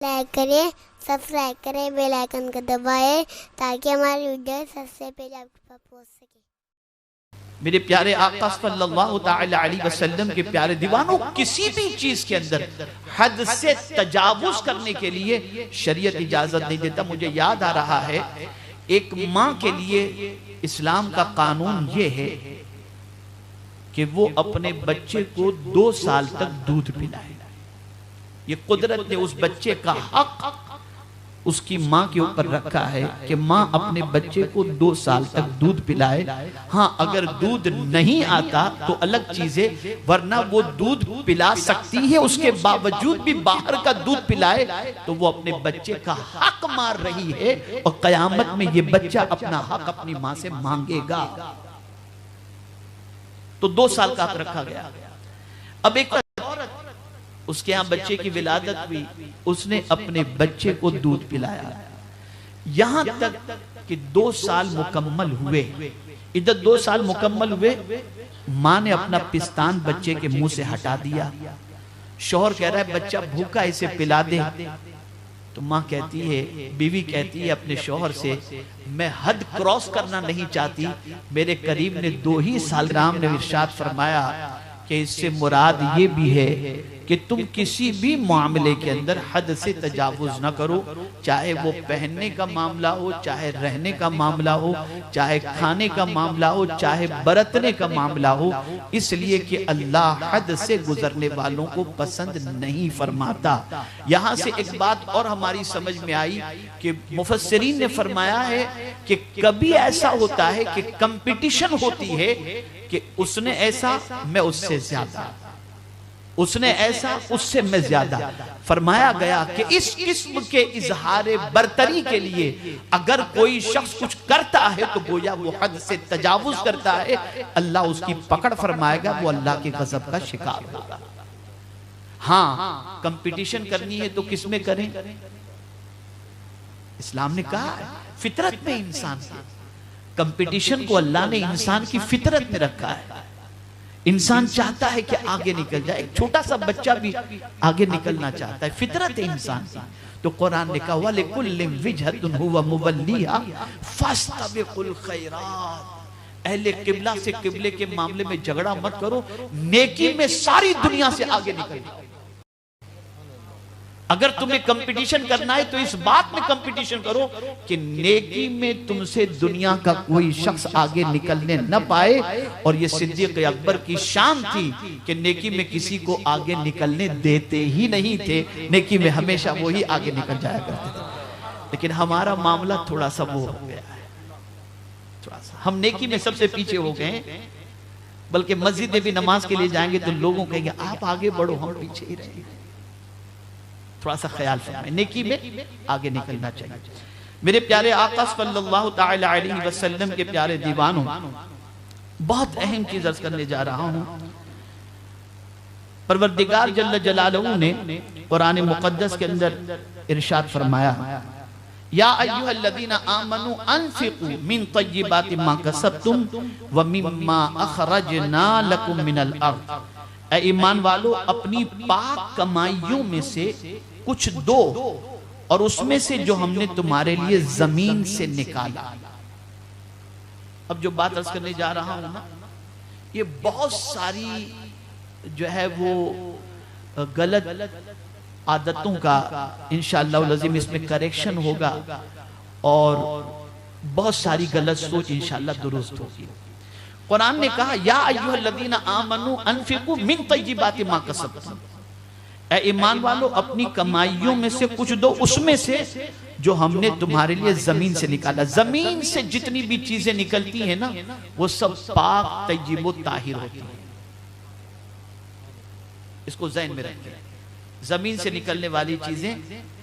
Like کریں، subscribe کریں، bell icon کو دبائیں تاکہ ہماری ویڈیو سب سے پہلے آپ کے پاس پہنچ سکے۔ میرے پیارے آقا صلی اللہ تعالی علیہ وسلم کے پیارے دیوانوں، کسی بھی چیز کے اندر حد سے تجاوز کرنے کے لیے شریعت اجازت نہیں دیتا۔ مجھے یاد آ رہا ہے، ایک ماں کے لیے اسلام کا قانون یہ ہے کہ وہ اپنے بچے کو 2 سال تک دودھ پلائے۔ یہ قدرت نے اس بچے کا حق اس کی ماں کے اوپر رکھا ہے کہ ماں اپنے بچے کو 2 سال تک دودھ پلائے۔ ہاں، اگر دودھ نہیں آتا تو الگ چیز ہے، ورنہ وہ دودھ پلا سکتی ہے، اس کے باوجود بھی باہر کا دودھ پلائے تو وہ اپنے بچے کا حق مار رہی ہے، اور قیامت میں یہ بچہ اپنا حق اپنی ماں سے مانگے گا۔ تو 2 سال کا حق رکھا گیا۔ اب ایک اس کے ہاں بچے کی ولادت ہوئی، اس نے اپنے بچے کو دودھ پلایا یہاں تک کہ 2 سال مکمل ہوئے۔ ادھر 2 سال مکمل ہوئے، ماں نے اپنا پستان بچے کے منہ سے ہٹا دیا۔ شوہر کہہ رہا ہے بچہ بھوکا، اسے پلا دے۔ تو ماں کہتی ہے، بیوی کہتی ہے اپنے شوہر سے، میں حد کراس کرنا نہیں چاہتی۔ میرے قریب نے 2 ہی سال رام نے ارشاد فرمایا کہ اس سے مراد یہ بھی ہے کہ تم کسی بھی معاملے کے اندر حد سے تجاوز نہ کرو، چاہے وہ پہننے کا معاملہ ہو، چاہے رہنے کا معاملہ ہو، چاہے کھانے کا معاملہ ہو، چاہے برتنے کا معاملہ ہو، اس لیے کہ اللہ حد سے گزرنے والوں کو پسند نہیں فرماتا۔ یہاں سے ایک بات اور ہماری سمجھ میں آئی کہ مفسرین نے فرمایا ہے کہ کبھی ایسا ہوتا ہے کہ کمپٹیشن ہوتی ہے کہ اس نے ایسا، میں اس سے زیادہ، اس نے ایسا، اس سے میں زیادہ۔ فرمایا گیا کہ اس قسم کے اظہار برتری کے لیے اگر کوئی شخص کچھ کرتا ہے تو گویا وہ حد سے تجاوز کرتا ہے، اللہ اس کی پکڑ فرمائے گا، وہ اللہ کے غضب کا شکار ہوگا۔ ہاں، کمپٹیشن کرنی ہے تو کس میں کریں؟ اسلام نے کہا ہے فطرت میں انسان سے کمپٹیشن کو اللہ نے انسان کی فطرت میں رکھا ہے۔ انسان چاہتا ہے کہ آگے نکل جائے، ایک چھوٹا سا بچہ بھی آگے نکلنا چاہتا ہے، فطرت ہے انسان کی۔ تو قرآن نے کہا وَلِكُلٍّ وِجْهَةٌ هُوَ مُوَلِّيهَا فَاسْتَبِقُوا الْخَيْرَاتِ۔ اہل قبلہ سے قبلے کے معاملے میں جھگڑا مت کرو، نیکی میں ساری دنیا سے آگے نکل۔ اگر تمہیں کمپٹیشن کرنا ہے تو اس بات میں کمپٹیشن کرو کہ نیکی میں تم سے دنیا کا کوئی شخص آگے نکلنے نہ پائے۔ اور یہ صدیق اکبر کی شان تھی کہ نیکی میں کسی کو آگے نکلنے دیتے ہی نہیں تھے، نیکی میں ہمیشہ وہی آگے نکل جایا کرتے تھے۔ لیکن ہمارا معاملہ تھوڑا سا وہ ہو گیا ہے، تھوڑا سا ہم نیکی میں سب سے پیچھے ہو گئے ہیں، بلکہ مسجد میں بھی نماز کے لیے جائیں گے تو لوگوں کہیں گے آپ آگے بڑھو، ہم پیچھے ہی رہیں گے۔ تھوڑا سا خیال فرمائیں، نیکی میں آگے نکلنا چاہیے۔ میرے پیارے آقا صلی اللہ تعالی علیہ وسلم کے پیارے دیوانوں، بہت اہم چیز عرض کرنے جا رہا ہوں۔ پروردگار جل جلالہ نے قرآن مقدس کے اندر ارشاد فرمایا یا ایھا الذین آمنوا انفقوا من طیبات ما کسبتم ومما اخرجنا لکم من الارض۔ اے ایمان والو، اپنی پاک کمائیوں میں سے کچھ دو، اور اس میں سے جو ہم نے تمہارے لیے زمین سے نکالا۔ اب جو بات عرض کرنے جا رہا ہوں نا، یہ بہت ساری جو ہے وہ غلط عادتوں کا انشاءاللہ العظیم اس میں کریکشن ہوگا، اور بہت ساری غلط سوچ انشاءاللہ درست ہوگی۔ قرآن نے کہا یا ایھا الذین آمنوا انفقوا من طیبات ما کسبتم، اے ایمان والو اپنی کمائیوں میں سے کچھ دو، اس میں سے جو ہم نے تمہارے لیے زمین سے نکالا۔ زمین سے جتنی بھی چیزیں نکلتی ہیں نا، وہ سب پاک طیب و طاہر ہوتی ہیں۔ اس کو ذہن میں رکھیں، زمین سے نکلنے والی چیزیں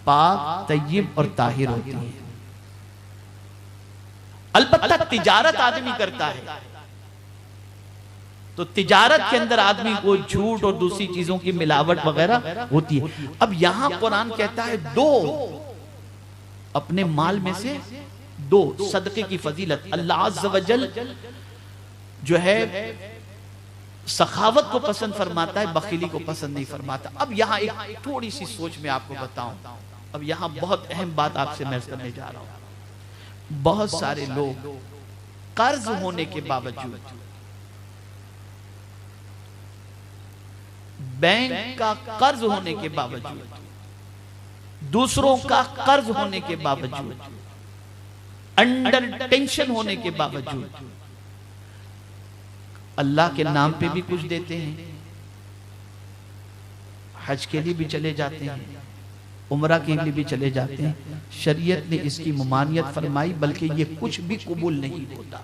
پاک طیب اور طاہر ہوتی ہیں۔ البتہ تجارت آدمی کرتا ہے تو تجارت کے اندر آدمی کو جھوٹ اور دوسری چیزوں کی ملاوٹ وغیرہ ہوتی ہے۔ اب یہاں قرآن کہتا ہے دو، اپنے مال میں سے دو، صدقے کی فضیلت۔ اللہ عز و جل جو ہے سخاوت کو پسند فرماتا ہے، بخیلی کو پسند نہیں فرماتا۔ اب یہاں ایک تھوڑی سی سوچ میں آپ کو بتاؤں، اب یہاں بہت اہم بات آپ سے میں کرنے جا رہا ہوں. بہت سارے لوگ قرض ہونے کے باوجود، بینک کا قرض ہونے کے باوجود، دوسروں کا قرض ہونے کے باوجود، انڈر ٹینشن ہونے کے باوجود اللہ کے نام پہ بھی کچھ دیتے ہیں، حج کے لیے بھی چلے جاتے ہیں، عمرہ کے لیے بھی چلے جاتے ہیں. شریعت نے اس کی ممانعت فرمائی، بلکہ یہ کچھ بھی قبول نہیں ہوتا،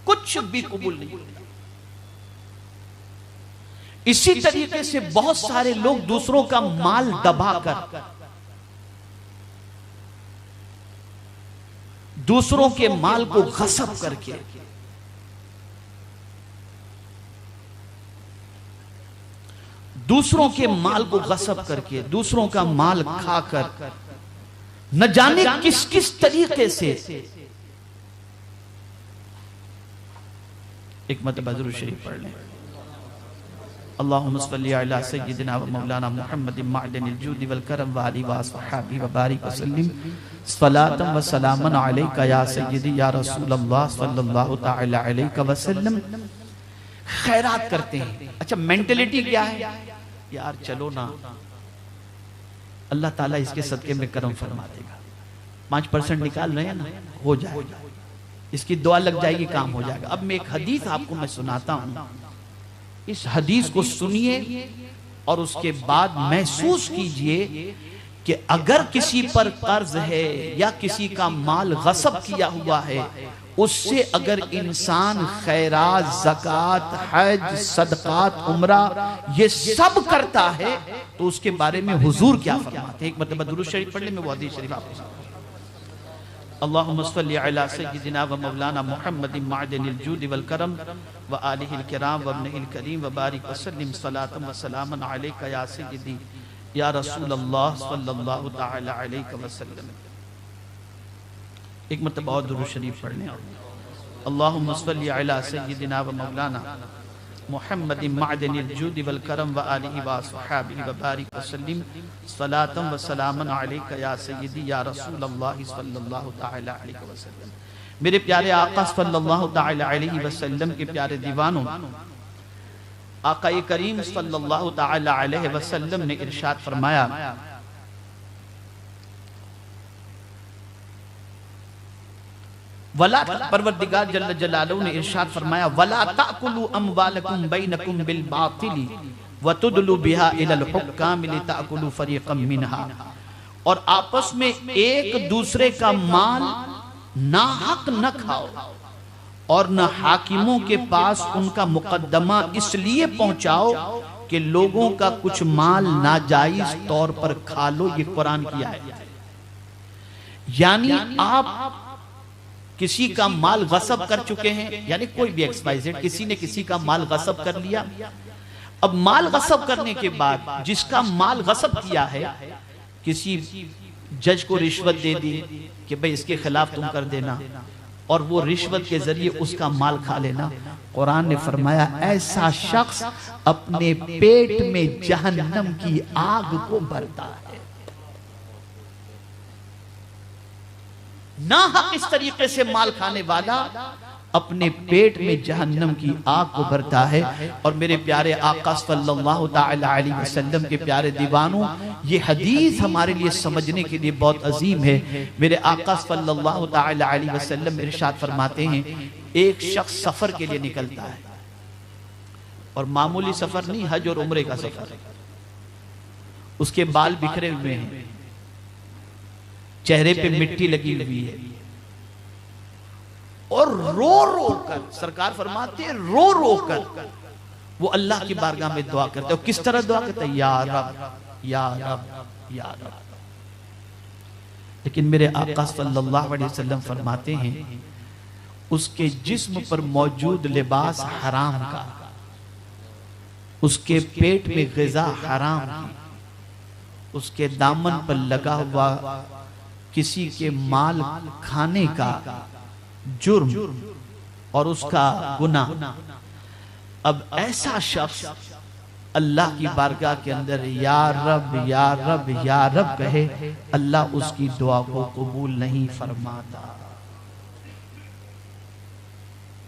کچھ بھی قبول نہیں ہوتا. اسی طریقے سے بہت سارے لوگ دوسروں کا مال دبا کر، دوسروں کے مال کو غصب کر کے، دوسروں کے مال کو غصب کر کے، دوسروں کا مال کھا کر، نہ جانے کس کس طریقے سے. ایک مرتبہ ضرور شریف پڑھ لیں. اللہم صلی علی سیدنا و مولانا محمد معدن الجود والکرم وآلہ وآصحابہ وبارک وسلم صلاة و سلاما علیکہ یا سیدی یا رسول اللہ صلی اللہ تعالی علیہ وسلم. خیرات کرتے ہیں. اچھا مینٹلیٹی کیا ہے؟ یار چلو نا، اللہ تعالیٰ اس کے صدقے میں کرم فرما دے گا، 5% نکال رہے ہیں نا، ہو جائے گا، اس کی دعا لگ جائے گی، کام ہو جائے گا. اب میں ایک حدیث آپ کو میں سناتا ہوں، اس حدیث کو سنیے اور اس کے بعد محسوس کیجئے کہ اگر کسی پر قرض ہے یا کسی کا مال غصب کیا ہوا ہے، اس سے اگر انسان خیرات، زکوٰۃ، حج، صدقات، عمرہ یہ سب کرتا ہے تو اس کے بارے میں حضور کیا فرماتے ہیں؟ ایک مرتبہ درود شریف پڑھ لیں، میں وہ حدیث شریف آپ کو. اللہم صلی علی سیدنا و مولانا محمد معدن الجود والکرم وآلہ الکرام وابنہ الکریم وبارک وسلم صلاة و سلاما علیکہ یا سیدی یا رسول اللہ صلی اللہ تعالی علیہ وسلم. ایک مرتبہ اور درود شریف پڑھ لیں. اللہم صلی علی سیدنا و مولانا محمد معدن الجود والکرم وآلہ وآصحابہ وبارک وسلم صلاة و سلاما علیکہ یا سیدی یا رسول اللہ صلی اللہ تعالی علیہ وسلم. میرے پیارے آقا صلی اللہ تعالی علیہ وسلم کے پیارے دیوانوں، آقا کریم صلی اللہ تعالی علیہ وسلم نے ارشاد فرمایا، پروردگار جل جلالہ نے ارشاد فرمایا وَلَا تَأْكُلُوا أَمْوَالَكُمْ بَيْنَكُمْ بِالْبَاطِلِ وَتُدْلُوا بِهَا إِلَى الْحُكَّامِ لِتَأْكُلُوا فَرِيقًا مِنْهَا. اور آپس میں ایک دوسرے کا مال ناحق نہ کھاؤ اور نہ حاکموں کے پاس ان کا مقدمہ اس لیے پہنچاؤ کہ لوگوں کا کچھ مال ناجائز طور پر کھا لو. یہ قرآن کی آیت ہے. یعنی آپ کسی کا مال غصب کر چکے ہیں، یعنی کوئی بھی ایکس وائی زیڈ، کسی نے کسی کا مال غصب کر لیا. اب مال غصب کرنے کے بعد جس کا مال غصب کیا ہے، کسی جج کو رشوت دے دی کہ بھئی اس کے خلاف تم کر دینا، اور وہ رشوت کے ذریعے اس کا مال کھا لینا. قرآن نے فرمایا ایسا شخص اپنے پیٹ میں جہنم کی آگ کو بھرتا ہے. ناحق اس طریقے سے مال کھانے والا اپنے پیٹ میں جہنم کی آگ کو بھرتا ہے. اور میرے پیارے آقا صلی اللہ تعالی علیہ وسلم کے پیارے دیوانوں، یہ حدیث ہمارے لیے سمجھنے کے لیے بہت عظیم ہے. میرے آقا صلی اللہ تعالی علیہ وسلم ارشاد فرماتے ہیں، ایک شخص سفر کے لیے نکلتا ہے، اور معمولی سفر نہیں، حج اور عمرے کا سفر. اس کے بال بکھرے ہوئے ہیں، چہرے پہ مٹی لگی ہوئی ہے، اور رو رو کر، سرکار فرماتے ہیں رو رو کر وہ اللہ کی بارگاہ میں دعا کرتے ہیں. کس طرح دعا کرتے ہیں؟ یا رب یا رب یا رب. لیکن میرے آقا صلی اللہ علیہ وسلم فرماتے ہیں اس کے جسم پر موجود لباس حرام کا، اس کے پیٹ میں غذا حرام کی، اس کے دامن پر لگا ہوا کسی کے مال کھانے کا جرم اور اس کا گناہ. اب ایسا شخص اللہ کی بارگاہ کے اندر یا رب یا رب یا رب کہے، اللہ اس کی دعا کو قبول نہیں فرماتا،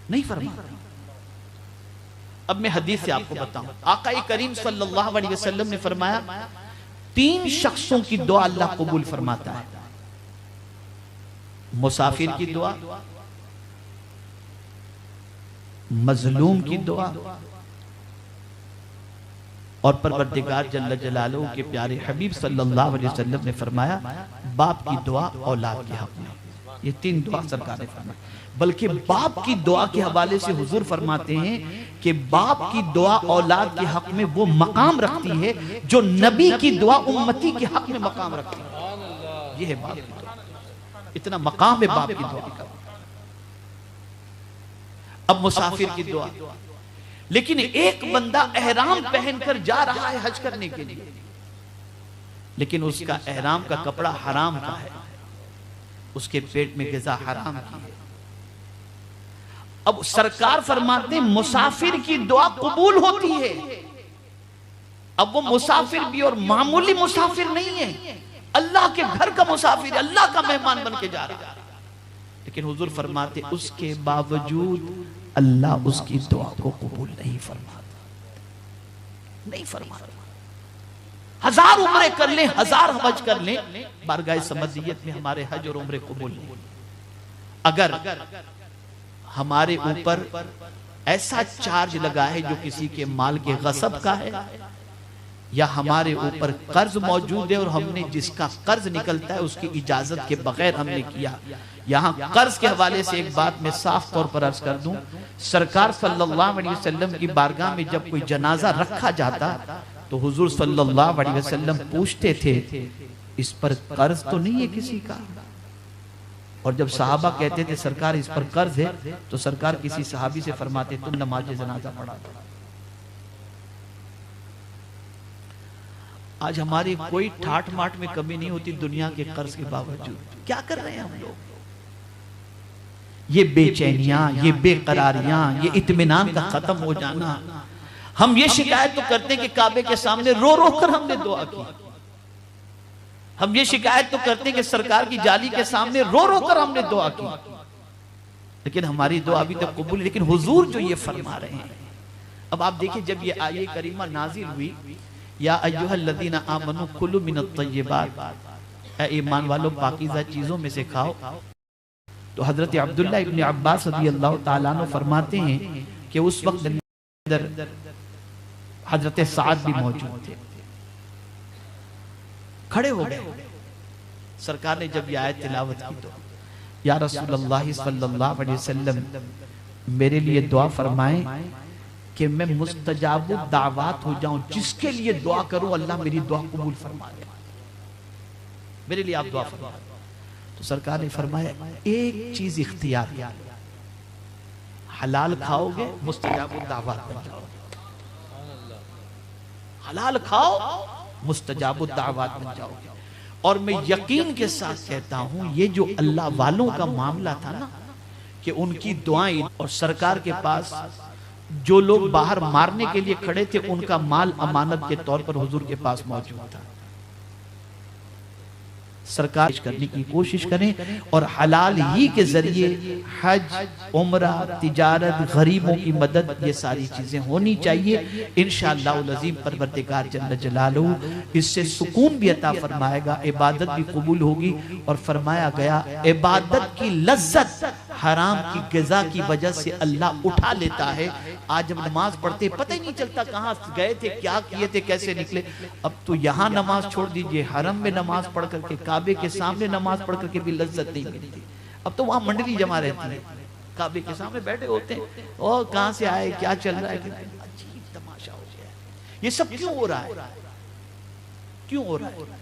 نہیں فرماتا۔ اب میں حدیث سے آپ کو بتاؤں، آقا کریم صلی اللہ علیہ وسلم نے فرمایا 3 شخصوں کی دعا اللہ قبول فرماتا ہے، مسافر کی دعا، مظلوم کی دعا، اور پروردگار جل جلالہ کے پیارے حبیب صلی اللہ علیہ وسلم نے فرمایا باپ کی دعا اولاد کے حق میں۔ یہ 3 دعا سرکار نے فرمایا، بلکہ باپ کی دعا کے حوالے سے حضور فرماتے ہیں کہ باپ کی دعا اولاد کے حق میں وہ مقام رکھتی ہے جو نبی کی دعا امتی کے حق میں مقام رکھتی ہے۔ یہ ہے باپ کی دعا، اتنا مقام ہے باپ کی دعا کا۔ اب مسافر کی دعا، لیکن ایک بندہ احرام پہن کر جا رہا ہے حج کرنے کے لیے، لیکن اس کا احرام کا کپڑا حرام کا ہے، اس کے پیٹ میں غذا حرام کی ہے۔ اب سرکار فرماتے ہیں مسافر کی دعا قبول ہوتی ہے۔ اب وہ مسافر بھی اور معمولی مسافر نہیں ہے، اللہ کے گھر کا مسافر ہے، اللہ کا مہمان بن کے جا رہا ہے، لیکن حضور فرماتے اس کے باوجود اللہ اس کی دعا کو قبول نہیں فرماتا، نہیں فرماتا۔ 1000 عمرے کر لیں، 1000 حج کر لیں، بارگاہ سمدیت میں ہمارے حج اور عمرے قبول نہیں۔ اگر ہمارے اوپر ایسا چارج لگا ہے جو کسی کے مال کے غصب کا ہے، یا ہمارے اوپر قرض موجود ہے اور ہم نے جس کا قرض نکلتا ہے اس کی اجازت کے بغیر ہم نے کیا۔ یہاں قرض کے حوالے سے ایک بات میں صاف طور پر عرض کر دوں، سرکار صلی اللہ علیہ وسلم کی بارگاہ میں جب کوئی جنازہ رکھا جاتا تو حضور صلی اللہ علیہ وسلم پوچھتے تھے اس پر قرض تو نہیں ہے کسی کا؟ اور جب صحابہ کہتے تھے سرکار اس پر قرض ہے تو سرکار کسی صحابی سے فرماتے تم نماز جنازہ پڑھا دو۔ آج ہماری کوئی ٹھاٹ ماٹ میں کمی نہیں ہوتی دنیا کے قرض کے باوجود۔ کیا کر رہے ہیں ہم لوگ؟ یہ بے چینیاں، یہ بے قراریاں، یہ اطمینان کا ختم ہو جانا۔ ہم یہ شکایت تو کرتے ہیں کہ کعبے کے سامنے رو رو کر ہم نے دعا کی، ہم یہ شکایت تو کرتے ہیں کہ سرکار کی جالی کے سامنے رو رو کر ہم نے دعا کی، لیکن ہماری دعا ابھی تک قبول، لیکن حضور جو یہ فرما رہے ہیں۔ اب آپ دیکھیں جب یہ آیہ کریمہ نازل ہوئی، یا ایھا الذین آمنوا کلوا من الطیبات، اے ایمان والو پاکیزہ چیزوں میں سے کھاؤ، تو حضرت عبداللہ ابن عباس رضی اللہ تعالیٰ عنہ فرماتے ہیں کہ اس وقت اندر حضرت سعد بھی موجود تھے، کھڑے ہو گئے۔ سرکار نے جب یہ آیت تلاوت کی تو یا رسول اللہ صلی اللہ علیہ وسلم میرے لیے دعا فرمائیں کہ میں مستجاب الدعوات ہو جاؤں، جس کے لیے دعا کروں اللہ میری دعا قبول فرما دے، میرے لیے آپ دعا فرمائیں۔ تو سرکار نے فرمایا ایک چیز اختیار کیا، حلال کھاؤ گے مستجاب الدعوات بن جاؤ گے، حلال کھاؤ مستجاب الدعوات بن جاؤ گے۔ اور میں یقین کے ساتھ کہتا ہوں یہ جو اللہ والوں کا معاملہ تھا نا کہ ان کی دعائیں، اور سرکار کے پاس جو لوگ باہر مارنے کے لیے کھڑے تھے ان کا مال امانت کے طور پر حضور کے پاس موجود تھا۔ سرکار کرنے کی کوشش کریں اور حلال ہی کے ذریعے حج، عمرہ، تجارت، غریبوں کی مدد، یہ ساری چیزیں ہونی چاہیے۔ انشاءاللہ العظیم پروردگار جل جلالہ اس سے سکون بھی عطا فرمائے گا، عبادت بھی قبول ہوگی۔ اور فرمایا گیا عبادت کی لذت حرام کی غذا کی وجہ سے اللہ اٹھا لیتا ہے۔ آج جب نماز پڑھتے پتہ ہی نہیں چلتا کہاں گئے تھے، کیا کیے تھے، کیسے نکلے۔ اب تو یہاں نماز چھوڑ دیجئے، حرم میں نماز پڑھ کر کے، کعبے کے سامنے نماز پڑھ کر کے بھی لذت نہیں ملتی۔ اب تو وہاں منڈلی جمع رہتی ہے، کعبے کے سامنے بیٹھے ہوتے ہیں، اور کہاں سے آئے، کیا چل رہا ہے، عجیب تماشا ہو جائے۔ یہ سب کیوں ہو رہا ہے؟ کیوں ہو رہا ہے؟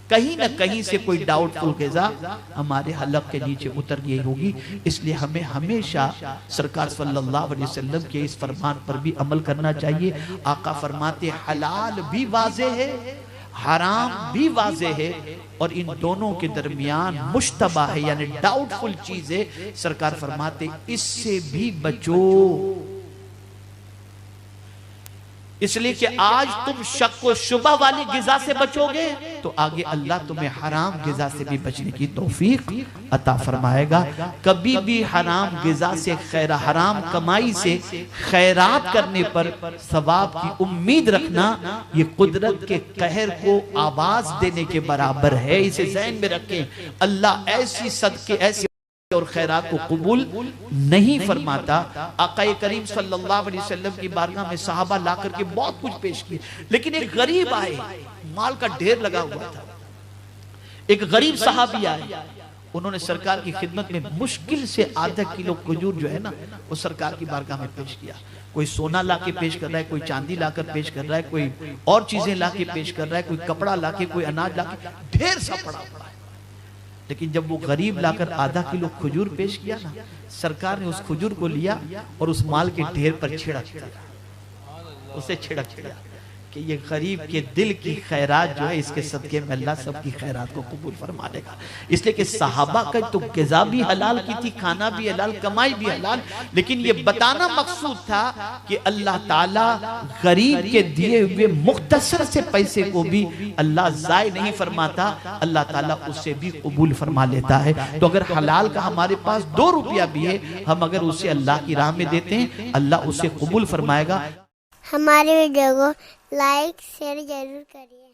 کہیں نہ کہیں سے کوئی ڈاؤٹ فل غذا ہمارے حلق کے نیچے اتر گئی ہوگی۔ اس لیے ہمیں ہمیشہ سرکار صلی اللہ علیہ وسلم کے اس فرمان پر بھی عمل کرنا چاہیے۔ آقا فرماتے حلال بھی واضح ہے، حرام بھی واضح ہے، اور ان دونوں کے درمیان مشتبہ ہے یعنی ڈاؤٹ فل چیز ہے۔ سرکار فرماتے اس سے بھی بچو۔ اس لیے کہ آج تم شک و شبہ والی غذا سے بچو گے تو آگے اللہ تمہیں حرام غذا سے بھی بچنے کی توفیق عطا فرمائے گا۔ کبھی بھی حرام غذا سے حرام کمائی سے خیرات کرنے پر ثواب کی امید رکھنا یہ قدرت کے قہر کو آواز دینے کے برابر ہے۔ اسے ذہن میں رکھیں، اللہ ایسی صدقے ایسی اور خیرات کو قبول نہیں فرماتا۔ آقا کریم صلی اللہ علیہ وسلم کی بارگاہ میں صحابہ لا کر کے بہت کچھ پیش کیے، لیکن ایک غریب آئے، مال کا ڈھیر لگا ہوا تھا، ایک غریب صحابی آئے، انہوں نے سرکار کی خدمت میں مشکل سے آدھا کلو کھجور جو ہے نا وہ سرکار کی بارگاہ میں پیش کیا۔ کوئی سونا لا کے پیش کر رہا ہے، کوئی چاندی لا کر پیش کر رہا ہے، کوئی اور چیزیں لا کے پیش کر رہا ہے، کوئی کپڑا لا کے، کوئی اناج لا کے، ڈھیر سا پڑا ہے۔ لیکن جب وہ غریب لا کر آدھا کلو کھجور پیش کیا نا، سرکار نے اس کھجور کو لیا اور اس مال کے ڈھیر پر چھڑک دیا، اسے چھڑک دیا کہ یہ غریب کے دل کی خیرات جو ہے اس کے صدقے میں اللہ سب کی خیرات کو قبول فرما لے گا۔ اس لیے کہ صحابہ کا تو غذا بھی حلال کی تھی، کھانا بھی حلال، کمائی بھی حلال، لیکن یہ بتانا مقصود تھا کہ اللہ تعالیٰ غریب کے دیے ہوئے مختصر سے پیسے کو بھی اللہ ضائع نہیں فرماتا، اللہ تعالیٰ اس سے بھی قبول فرما لیتا ہے۔ تو اگر حلال کا ہمارے پاس 2 روپیہ بھی ہے، ہم اگر اسے اللہ کی راہ میں دیتے ہیں اللہ اسے قبول فرمائے گا۔ ہمارے ویڈیو کو لائک شیئر ضرور کریے۔